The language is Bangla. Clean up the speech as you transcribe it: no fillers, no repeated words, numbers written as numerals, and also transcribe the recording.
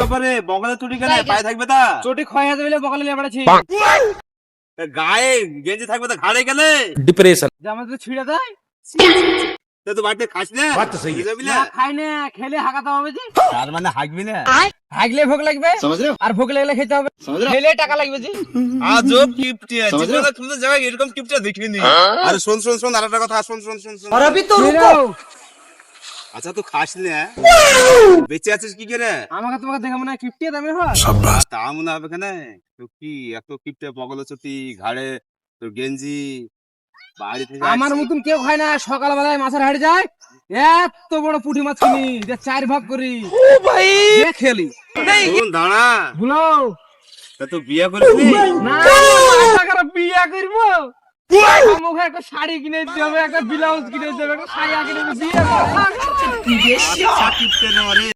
ব্যাপারে বগলে চটি কেন পায়ে থাকবে তা চটি ক্ষয় হয়ে যাবে বগলে নিয়ে বেড়াচ্ছি গায়ে গেঞ্জি থাকবে তা ঘাড়ে গেলে डिप्रेशन জামা তো ছিঁড়ে দেয় তা তো বাড়িতে খাস না बात तो सही है বুঝলি না না? খাই না খেলে হাগাতে হবে জি তার মানে হাঁকবি না হাগলে ভোগ লাগবে আর ভোগ লাগলে খেতে হবে খেলে টাকা লাগবে জি আজব কিপটে জীবনে তুমি তো জায়গায় এরকম কিপটে দেখিনি আরে শোন শোন শোন আরেকটা কথা শোন শোন শোন শোন और अभी तो रुको আচ্ছা তুই খাস না বেঁচে আছিস কি করে আমাকে তোমাকে দেখে মনে হয় কিপটে দামে হয় তা মনে হবে কেন তো কি এত কিপটে বগলে চটি ঘাড়ে তোর গেঞ্জি বাড়ি থেকে আমার মতন কেউ খায় না সকালবেলায় মাছের হাড়ি যায় এত বড় পুঁটি মাছ কিনি যে 4 ভাগ করি ও ভাই খেলি শোন দাঁড়া ভুলো তা তুই বিয়ে করিস না টাকার বিয়ে করবো মুখে একটা শাড়ি কিনে দিতে হবে একটা ব্লাউজ কিনে দিতে হবে একটা সায়া কিনে দিতে হবে বিয়ে করবো। কিপটে না রে